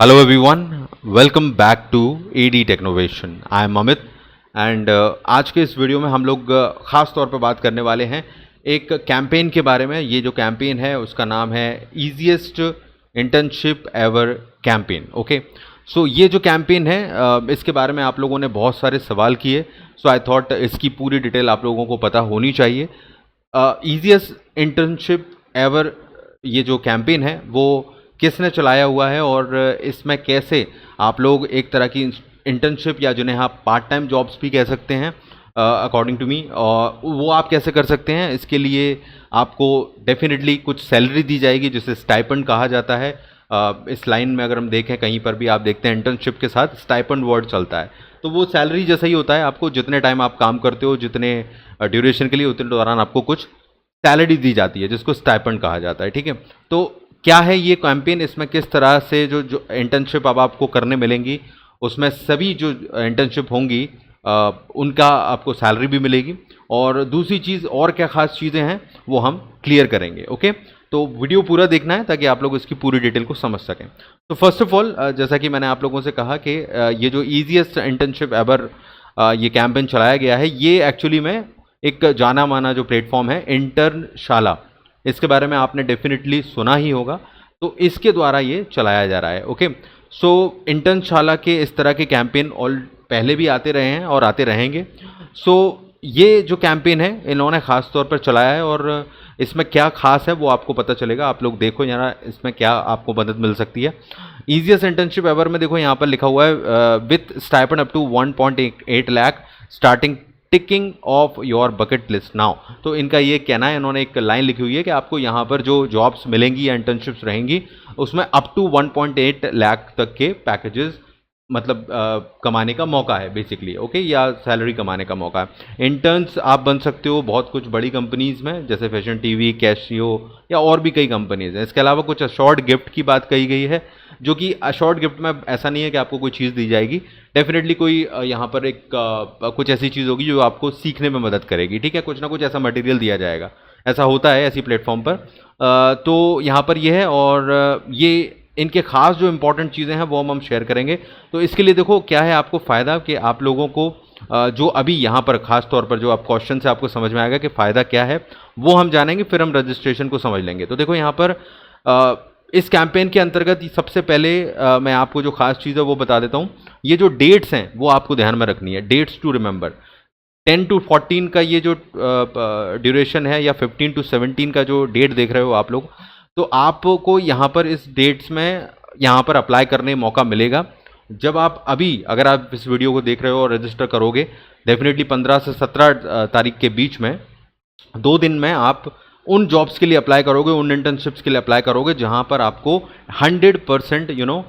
Hello everyone, welcome back to AD Technovation. I am Amit and आज के इस video में हम लोग ख़ास तौर पर बात करने वाले हैं एक कैंपेन के बारे में। ये जो कैंपेन है उसका नाम है easiest internship ever campaign. Okay, so ये जो कैंपेन है इसके बारे में आप लोगों ने बहुत सारे सवाल किए, सो आई थॉट इसकी पूरी डिटेल आप लोगों को पता होनी चाहिए। ईजीएस्ट इंटर्नशिप एवर ये जो कैंपेन है वो किसने चलाया हुआ है और इसमें कैसे आप लोग एक तरह की इंटर्नशिप या जिन्हें आप पार्ट टाइम जॉब्स भी कह सकते हैं अकॉर्डिंग टू मी, वो आप कैसे कर सकते हैं। इसके लिए आपको डेफिनेटली कुछ सैलरी दी जाएगी जिसे स्टाइपेंड कहा जाता है। इस लाइन में अगर हम देखें कहीं पर भी आप देखते हैं इंटर्नशिप के साथ स्टाइपेंड वर्ड चलता है, तो वो सैलरी जैसा ही होता है। आपको जितने टाइम आप काम करते हो, जितने ड्यूरेशन के लिए, उतने दौरान आपको कुछ सैलरी दी जाती है जिसको स्टाइपेंड कहा जाता है। ठीक है, तो क्या है ये कैंपेन, इसमें किस तरह से जो इंटर्नशिप अब आपको करने मिलेंगी, उसमें सभी जो इंटर्नशिप होंगी उनका आपको सैलरी भी मिलेगी, और दूसरी चीज़ और क्या ख़ास चीज़ें हैं वो हम क्लियर करेंगे। ओके, तो वीडियो पूरा देखना है ताकि आप लोग इसकी पूरी डिटेल को समझ सकें। तो फर्स्ट ऑफ ऑल जैसा कि मैंने आप लोगों से कहा कि ये जो ईजीएस्ट इंटर्नशिप एवर ये कैंपेन चलाया गया है, ये एक्चुअली में एक जाना माना जो प्लेटफॉर्म है इंटर्नशाला, इसके बारे में आपने डेफिनेटली सुना ही होगा। तो इसके द्वारा ये चलाया जा रहा है। ओके, सो इंटर्नशाला के इस तरह के कैंपेन ऑल पहले भी आते रहे हैं और आते रहेंगे। सो ये जो कैंपेन है इन्होंने ख़ास तौर पर चलाया है, और इसमें क्या खास है वो आपको पता चलेगा। आप लोग देखो यहाँ इसमें क्या आपको मदद मिल सकती है। ईजीएस्ट इंटर्नशिप एवर में देखो यहाँ पर लिखा हुआ है with stipend up to 1.8 lakh starting ticking off your bucket list now. तो इनका ये कहना है, इन्होंने एक लाइन लिखी हुई है कि आपको यहाँ पर जो जॉब्स मिलेंगी या इंटर्नशिप्स रहेंगी उसमें अप टू 1.8 लाख तक के पैकेजेस मतलब कमाने का मौका है बेसिकली। ओके, या सैलरी कमाने का मौका है। इंटर्न्स आप बन सकते हो बहुत कुछ बड़ी कंपनीज़ में, जैसे फैशन टीवी, कैशियो या और भी कई कंपनीज़ हैं। इसके अलावा कुछ अशॉर्ड गिफ्ट की बात कही गई है, जो कि अशॉर्ड गिफ्ट में ऐसा नहीं है कि आपको कोई चीज़ दी जाएगी, डेफिनेटली कोई यहाँ पर एक कुछ ऐसी चीज़ होगी जो आपको सीखने में मदद करेगी। ठीक है, कुछ ना कुछ ऐसा मटेरियल दिया जाएगा, ऐसा होता है ऐसी प्लेटफॉर्म पर। तो यहाँ पर ये है, और ये इनके खास जो इंपॉर्टेंट चीज़ें हैं वो हम शेयर करेंगे। तो इसके लिए देखो क्या है आपको फ़ायदा कि आप लोगों को जो अभी यहाँ पर खास तौर पर जो आप क्वेश्चन से आपको समझ में आएगा कि फ़ायदा क्या है वो हम जानेंगे, फिर हम रजिस्ट्रेशन को समझ लेंगे। तो देखो यहाँ पर इस कैंपेन के अंतर्गत सबसे पहले मैं आपको जो खास चीज़ है वो बता देता हूँ। ये जो डेट्स हैं वो आपको ध्यान में रखनी है, डेट्स टू रिमेंबर। 10 to 14 का ये जो ड्यूरेशन है, या 15 to 17 का जो डेट देख रहे हो आप लोग, तो आपको यहाँ पर इस डेट्स में यहाँ पर अप्लाई करने मौका मिलेगा। जब आप अभी अगर आप इस वीडियो को देख रहे हो और रजिस्टर करोगे, डेफिनेटली 15 से 17 तारीख के बीच में 2 दिन में आप उन जॉब्स के लिए अप्लाई करोगे, उन इंटर्नशिप्स के लिए अप्लाई करोगे जहाँ पर आपको 100%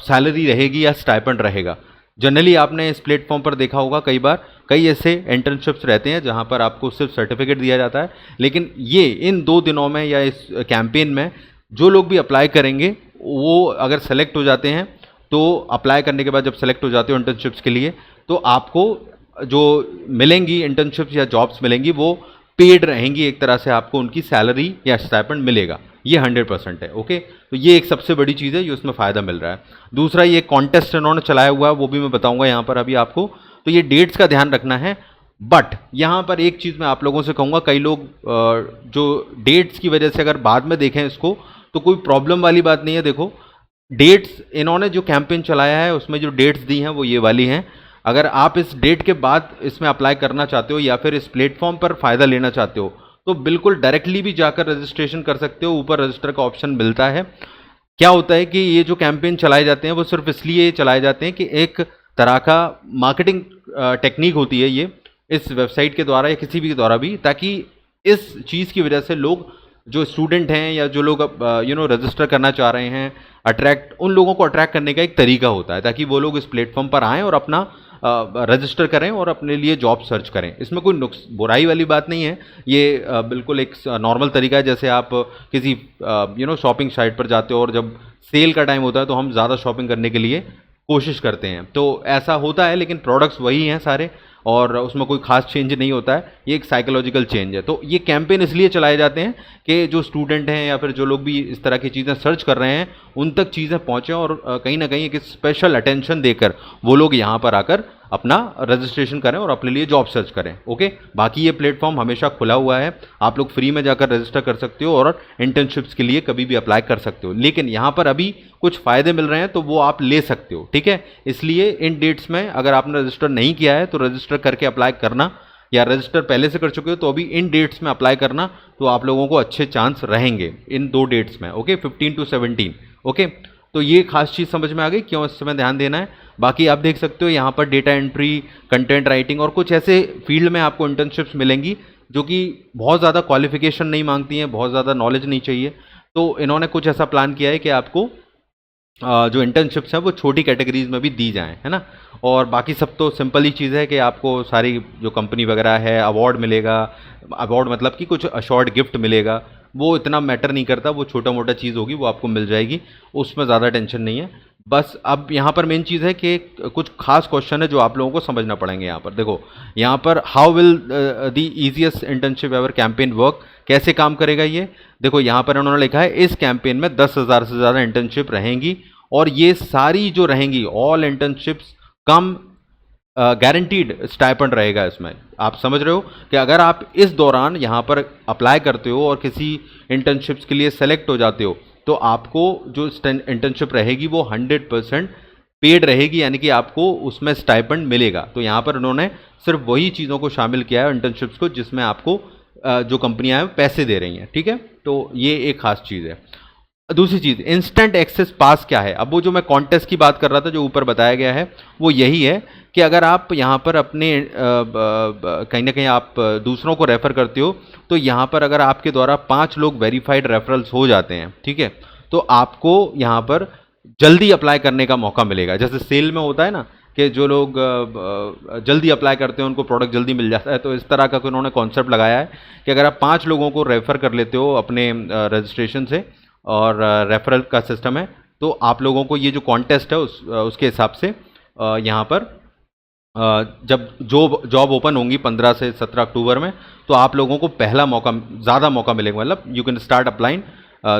सैलरी रहेगी या स्टाइपेंड रहेगा। जनरली आपने इस प्लेटफॉर्म पर देखा होगा कई बार, कई ऐसे इंटर्नशिप्स रहते हैं जहाँ पर आपको सिर्फ सर्टिफिकेट दिया जाता है, लेकिन ये इन 2 दिनों में या इस कैंपेन में जो लोग भी अप्लाई करेंगे वो अगर सेलेक्ट हो जाते हैं, तो अप्लाई करने के बाद जब सेलेक्ट हो जाते हो इंटर्नशिप्स के लिए, तो आपको जो मिलेंगी इंटर्नशिप्स या जॉब्स मिलेंगी वो पेड रहेंगी, एक तरह से आपको उनकी सैलरी या स्टाइपेंड मिलेगा। ये 100% है। ओके, तो ये एक सबसे बड़ी चीज़ है जो इसमें फ़ायदा मिल रहा है। दूसरा ये कॉन्टेस्ट इन्होंने चलाया हुआ है, वो भी मैं बताऊंगा यहाँ पर अभी आपको। तो ये डेट्स का ध्यान रखना है, बट यहाँ पर एक चीज़ मैं आप लोगों से कहूँगा, कई लोग जो डेट्स की वजह से अगर बाद में देखें इसको तो कोई प्रॉब्लम वाली बात नहीं है। देखो डेट्स इन्होंने जो कैंपेन चलाया है उसमें जो डेट्स दी हैं वो ये वाली हैं। अगर आप इस डेट के बाद इसमें अप्लाई करना चाहते हो या फिर इस प्लेटफॉर्म पर फ़ायदा लेना चाहते हो, तो बिल्कुल डायरेक्टली भी जाकर रजिस्ट्रेशन कर सकते हो। ऊपर रजिस्टर का ऑप्शन मिलता है। क्या होता है कि ये जो कैंपेन चलाए जाते हैं वो सिर्फ इसलिए चलाए जाते हैं कि एक तरह का मार्केटिंग टेक्निक होती है ये, इस वेबसाइट के द्वारा या किसी भी के द्वारा भी, ताकि इस चीज़ की वजह से लोग जो स्टूडेंट हैं या जो लोग रजिस्टर करना चाह रहे हैं, उन लोगों को अट्रैक्ट करने का एक तरीका होता है, ताकि वो लोग इस प्लेटफॉर्म पर आएँ और अपना रजिस्टर करें और अपने लिए जॉब सर्च करें। इसमें कोई बुराई वाली बात नहीं है, ये बिल्कुल एक नॉर्मल तरीका है। जैसे आप किसी शॉपिंग साइट पर जाते हो और जब सेल का टाइम होता है तो हम ज़्यादा शॉपिंग करने के लिए कोशिश करते हैं, तो ऐसा होता है, लेकिन प्रोडक्ट्स वही हैं सारे, और उसमें कोई खास चेंज नहीं होता है, ये एक साइकोलॉजिकल चेंज है। तो ये कैंपेन इसलिए चलाए जाते हैं कि जो स्टूडेंट हैं या फिर जो लोग भी इस तरह की चीज़ें सर्च कर रहे हैं उन तक चीज़ें पहुँचें और कहीं ना कहीं एक स्पेशल अटेंशन देकर वो लोग यहाँ पर आकर अपना रजिस्ट्रेशन करें और अपने लिए जॉब सर्च करें। ओके, बाकी ये प्लेटफॉर्म हमेशा खुला हुआ है, आप लोग फ्री में जाकर रजिस्टर कर सकते हो और इंटर्नशिप्स के लिए कभी भी अप्लाई कर सकते हो। लेकिन यहाँ पर अभी कुछ फ़ायदे मिल रहे हैं तो वो आप ले सकते हो, ठीक है। इसलिए इन डेट्स में अगर आपने रजिस्टर नहीं किया है तो रजिस्टर करके अप्लाई करना, या रजिस्टर पहले से कर चुके हो तो अभी इन डेट्स में अप्लाई करना, तो आप लोगों को अच्छे चांस रहेंगे इन 2 डेट्स में। Okay, 15 to 17। ओके, तो ये खास चीज़ समझ में आ गई क्यों इस समय ध्यान देना है। बाकी आप देख सकते हो यहाँ पर डेटा एंट्री, कंटेंट राइटिंग और कुछ ऐसे फील्ड में आपको इंटर्नशिप्स मिलेंगी जो कि बहुत ज़्यादा क्वालिफिकेशन नहीं मांगती हैं, बहुत ज़्यादा नॉलेज नहीं चाहिए। तो इन्होंने कुछ ऐसा प्लान किया है कि आपको जो इंटर्नशिप्स हैं वो छोटी कैटेगरीज में भी दी जाएं, है ना। और बाकी सब तो सिंपल ही चीज़ है कि आपको सारी जो कंपनी वगैरह है अवार्ड मिलेगा, अवार्ड मतलब कि कुछ अशॉर्ड गिफ्ट मिलेगा, वो इतना मैटर नहीं करता, वो छोटा मोटा चीज़ होगी वो आपको मिल जाएगी, उसमें ज़्यादा टेंशन नहीं है। बस अब यहाँ पर मेन चीज़ है कि कुछ खास क्वेश्चन है जो आप लोगों को समझना पड़ेंगे। यहाँ पर देखो, यहाँ पर how will the easiest internship ever campaign work, कैसे काम करेगा ये देखो। यहाँ पर उन्होंने लिखा है इस कैंपेन में 10,000 से ज़्यादा इंटर्नशिप रहेंगी और ये सारी जो रहेंगी ऑल इंटर्नशिप्स कम गारंटीड स्टाइपेंड रहेगा इसमें। आप समझ रहे हो कि अगर आप इस दौरान यहाँ पर अप्लाई करते हो और किसी इंटर्नशिप्स के लिए सेलेक्ट हो जाते हो तो आपको जो इंटर्नशिप रहेगी वो 100% पेड रहेगी, यानी कि आपको उसमें स्टाइपेंड मिलेगा। तो यहाँ पर उन्होंने सिर्फ वही चीज़ों को शामिल किया है इंटर्नशिप्स को जिसमें आपको जो कंपनियां हैं पैसे दे रही हैं, ठीक है। तो ये एक खास चीज़ है। दूसरी चीज़, इंस्टेंट एक्सेस पास क्या है। अब वो जो मैं कॉन्टेस्ट की बात कर रहा था जो ऊपर बताया गया है वो यही है कि अगर आप यहाँ पर अपने कहीं ना कहीं आप दूसरों को रेफ़र करते हो तो यहाँ पर अगर आपके द्वारा 5 लोग वेरीफाइड रेफरल्स हो जाते हैं, ठीक है, तो आपको यहाँ पर जल्दी अप्लाई करने का मौका मिलेगा। जैसे सेल में होता है ना कि जो लोग जल्दी अप्लाई करते हैं उनको प्रोडक्ट जल्दी मिल जाता है, तो इस तरह का उन्होंने कॉन्सेप्ट लगाया है कि अगर आप 5 लोगों को रेफ़र कर लेते हो अपने रजिस्ट्रेशन से और रेफरल का सिस्टम है तो आप लोगों को ये जो कॉन्टेस्ट है उसके हिसाब से यहाँ पर जब जॉब ओपन होंगी 15 से 17 अक्टूबर में तो आप लोगों को पहला मौका, ज़्यादा मौका मिलेगा। मतलब you can start applying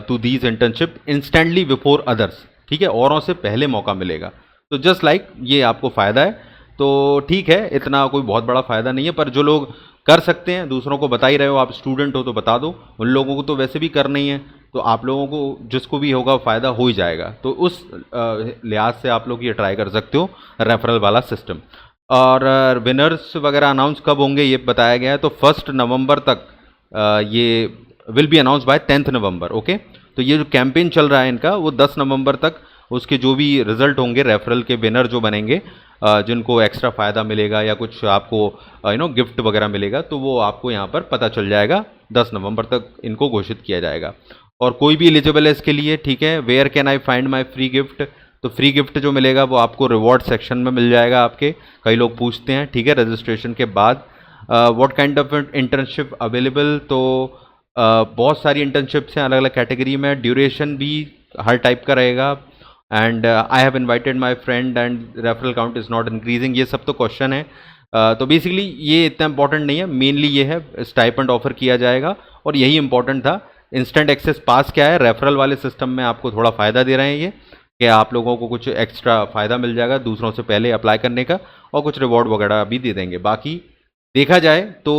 to these internship instantly before others, ठीक है, औरों से पहले मौका मिलेगा। तो जस्ट लाइक ये आपको फ़ायदा है। तो ठीक है, इतना कोई बहुत बड़ा फ़ायदा नहीं है, पर जो लोग कर सकते हैं, दूसरों को बता ही रहे हो, आप स्टूडेंट हो तो बता दो, उन लोगों को तो वैसे भी करना ही है, तो आप लोगों को जिसको भी होगा फ़ायदा हो ही जाएगा। तो उस लिहाज से आप लोग ये ट्राई कर सकते हो रेफरल वाला सिस्टम। और विनर्स वगैरह अनाउंस कब होंगे ये बताया गया है, तो 1 नवंबर तक ये will be announce bye 10 November. Okay, तो ये जो कैंपेन चल रहा है इनका वो 10 नवंबर तक उसके जो भी रिजल्ट होंगे, रेफरल के विनर जो बनेंगे, जिनको एक्स्ट्रा फ़ायदा मिलेगा या कुछ आपको गिफ्ट वगैरह मिलेगा, तो वो आपको यहाँ पर पता चल जाएगा। 10 नवंबर तक इनको घोषित किया जाएगा। और कोई भी एलिजिबल है इसके लिए, ठीक है। Where can I find my free gift, तो फ्री गिफ्ट जो मिलेगा वो आपको रिवॉर्ड सेक्शन में मिल जाएगा आपके, कई लोग पूछते हैं, ठीक है, रजिस्ट्रेशन के बाद। What kind of internship available, तो बहुत सारी इंटर्नशिप्स हैं अलग अलग कैटेगरी में, ड्यूरेशन भी हर टाइप का रहेगा। And I have invited my friend and referral count is not increasing, ये सब तो क्वेश्चन है। तो बेसिकली ये इतना इंपॉर्टेंट नहीं है, मेनली ये है स्टाइपेंड ऑफर किया जाएगा और यही इंपॉर्टेंट था। इंस्टेंट एक्सेस पास क्या है, रेफरल वाले सिस्टम में आपको थोड़ा फ़ायदा दे रहे हैं ये कि आप लोगों को कुछ एक्स्ट्रा फ़ायदा मिल जाएगा दूसरों से पहले अप्लाई करने का, और कुछ रिवॉर्ड वगैरह भी दे देंगे। बाकी देखा जाए तो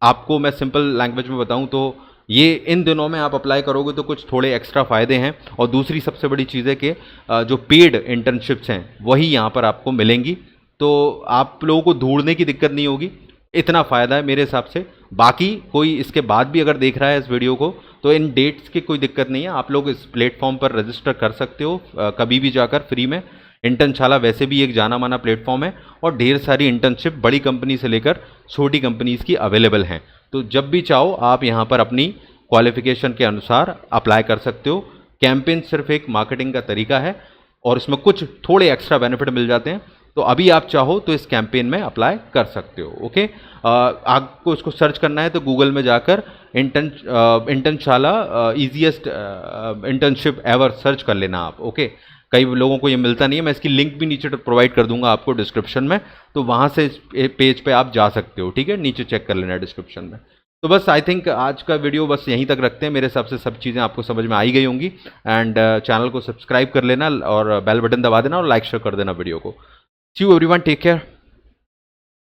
आपको मैं सिंपल लैंग्वेज में बताऊं तो ये इन दिनों में आप अप्लाई करोगे तो कुछ थोड़े एक्स्ट्रा फ़ायदे हैं। और दूसरी सबसे बड़ी चीज़ है कि जो पेड इंटर्नशिप्स हैं वही यहाँ पर आपको मिलेंगी, तो आप लोगों को ढूंढने की दिक्कत नहीं होगी, इतना फ़ायदा है मेरे हिसाब से। बाकी कोई इसके बाद भी अगर देख रहा है इस वीडियो को तो इन डेट्स की कोई दिक्कत नहीं है, आप लोग इस प्लेटफॉर्म पर रजिस्टर कर सकते हो कभी भी जाकर फ्री में। इंटर्नशाला वैसे भी एक जाना माना प्लेटफॉर्म है और ढेर सारी इंटर्नशिप बड़ी कंपनी से लेकर छोटी कंपनीज़ की अवेलेबल हैं। तो जब भी चाहो आप यहाँ पर अपनी क्वालिफिकेशन के अनुसार अप्लाई कर सकते हो। कैंपेन सिर्फ एक मार्केटिंग का तरीका है और इसमें कुछ थोड़े एक्स्ट्रा बेनिफिट मिल जाते हैं, तो अभी आप चाहो तो इस कैंपेन में अप्लाई कर सकते हो। ओके, आपको इसको सर्च करना है तो गूगल में जाकर Internshala easiest internship ever search कर लेना आप। ओके, कई लोगों को ये मिलता नहीं है। मैं इसकी लिंक भी नीचे प्रोवाइड कर दूंगा आपको डिस्क्रिप्शन में, तो वहाँ से इस पेज पे आप जा सकते हो, ठीक है, नीचे चेक कर लेना डिस्क्रिप्शन में। तो बस आई थिंक आज का वीडियो बस यहीं तक रखते हैं। मेरे हिसाब से सब चीज़ें आपको समझ में आई गई होंगी। एंड चैनल को सब्सक्राइब कर लेना और बेल बटन दबा देना और लाइक शेयर कर देना वीडियो को। सी यू एवरीवन, टेक केयर।